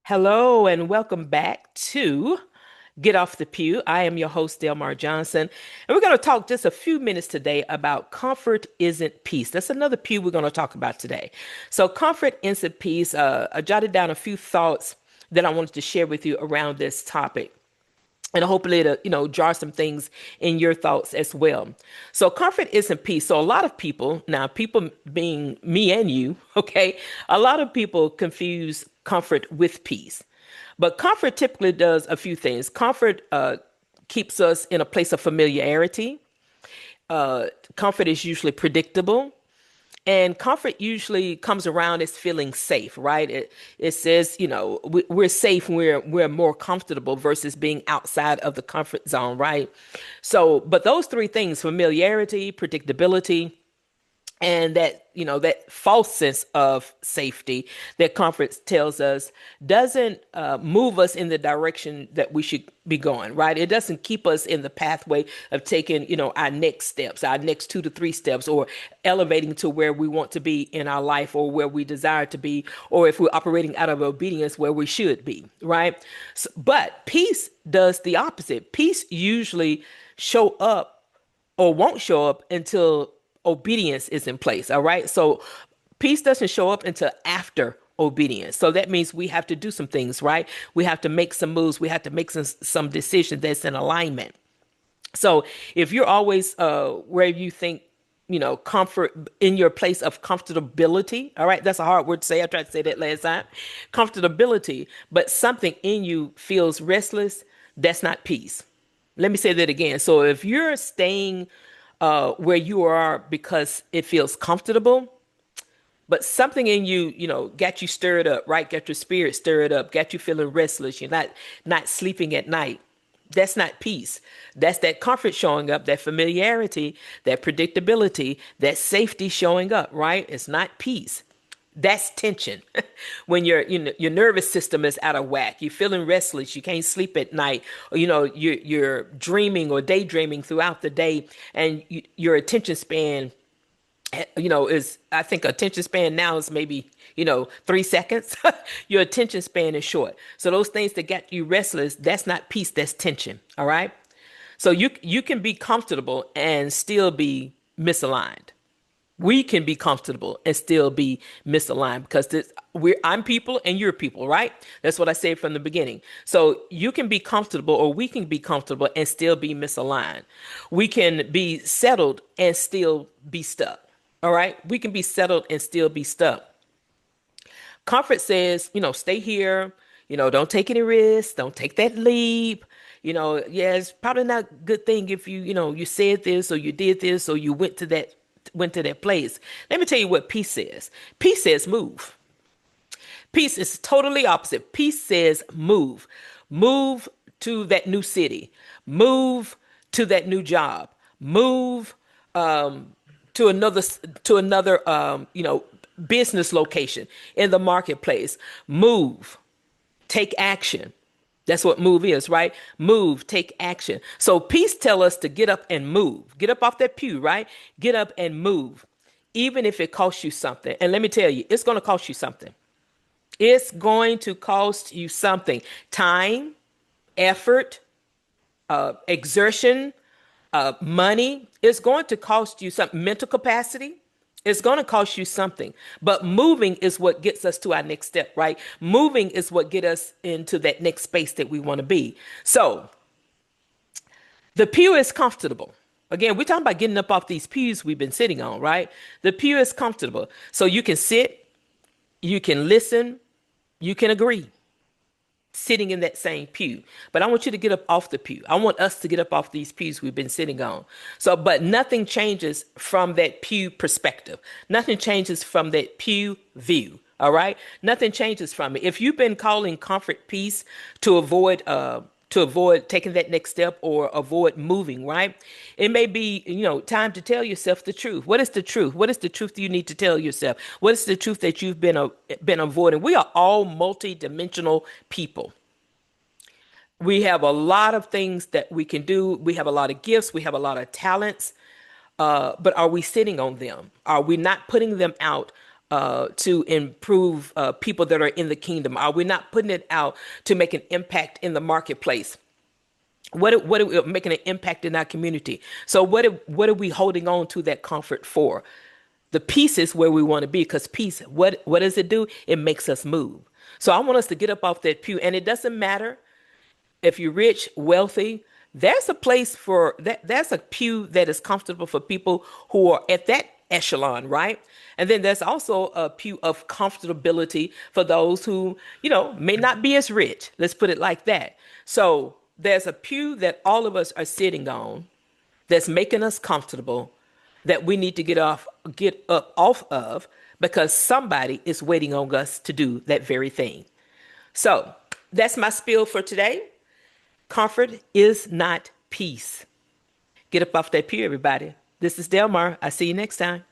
Hello and welcome back to Get Off the Pew. I am your host, Delmar Johnson, and we're going to talk just a few minutes today about comfort isn't peace. That's another pew we're going to talk about today. So, comfort isn't peace. I jotted down a few thoughts that I wanted to share with you around this topic. And hopefully to, jar some things in your thoughts as well. So comfort isn't peace. So a lot of people, now people being me and you, okay, a lot of people confuse comfort with peace. But comfort typically does a few things. Comfort keeps us in a place of familiarity. Comfort is usually predictable. And comfort usually comes around as feeling safe, right? It says, we're safe when we're more comfortable versus being outside of the comfort zone, right? So, but those three things, familiarity, predictability, and that false sense of safety that comfort tells us doesn't move us in the direction that we should be going, right? It doesn't keep us in the pathway of taking our next steps, our next 2 to 3 steps, or elevating to where we want to be in our life, or where we desire to be, or if we're operating out of obedience, where we should be, right? But peace does the opposite. Peace usually show up or won't show up until obedience is in place. All right. So peace doesn't show up until after obedience. So that means we have to do some things, right? We have to make some moves. We have to make some decisions that's in alignment. So if you're always where you think, comfort in your place of comfortability, all right, that's a hard word to say. I tried to say that last time. Comfortability, but something in you feels restless, that's not peace. Let me say that again. So if you're staying where you are because it feels comfortable, but something in you, got you stirred up, right? Got your spirit stirred up, got you feeling restless. You're not sleeping at night. That's not peace. That's that comfort showing up, that familiarity, that predictability, that safety showing up, right? It's not peace. That's tension. When your nervous system is out of whack, you're feeling restless, you can't sleep at night, or you're dreaming or daydreaming throughout the day, and your attention span, is, I think attention span now is maybe 3 seconds. Your attention span is short. So those things that got you restless, that's not peace, that's tension. All right. So you can be comfortable and still be misaligned. We can be comfortable and still be misaligned because I'm people and you're people, right? That's what I said from the beginning. So you can be comfortable, or we can be comfortable and still be misaligned. We can be settled and still be stuck. All right. We can be settled and still be stuck. Comfort says, stay here, don't take any risks, don't take that leap. Yeah, it's probably not a good thing if you said this or you did this or you went to that place. Let me tell you what peace says. Peace says move. Peace is totally opposite. Peace says move. Move to that new city. Move to that new job. Move to another business location in the marketplace. Move. Take action. That's what move is, right? Move, take action. So peace tell us to get up and move. Get up off that pew, right? Get up and move, even if it costs you something. And let me tell you, it's going to cost you something. It's going to cost you something. Time, effort, exertion, money. It's going to cost you some mental capacity. It's going to cost you something, but moving is what gets us to our next step, right? Moving is what get us into that next space that we want to be. So the pew is comfortable. Again, we're talking about getting up off these pews we've been sitting on, right? The pew is comfortable. So you can sit, you can listen, you can agree sitting in that same pew. But I want you to get up off the pew. I want us to get up off these pews we've been sitting on. So, but nothing changes from that pew perspective. Nothing changes from that pew view. All right. Nothing changes from it. If you've been calling comfort peace to avoid taking that next step or avoid moving, right? It may be, time to tell yourself the truth. What is the truth? What is the truth you need to tell yourself? What is the truth that you've been avoiding? We are all multi-dimensional people. We have a lot of things that we can do. We have a lot of gifts. We have a lot of talents. But are we sitting on them? Are we not putting them out to improve people that are in the kingdom? Are we not putting it out to make an impact in the marketplace? What are we making an impact in our community? So what are we holding on to that comfort for? The peace is where we want to be, because peace, what does it do? It makes us move. So I want us to get up off that pew, and it doesn't matter if you're rich, wealthy. There's a place for that. There's a pew that is comfortable for people who are at that echelon, right? And then there's also a pew of comfortability for those who, may not be as rich. Let's put it like that. So there's a pew that all of us are sitting on that's making us comfortable, that we need to get up off of, because somebody is waiting on us to do that very thing. So that's my spiel for today. Comfort is not peace. Get up off that pew, everybody. This is Delmar. I see you next time.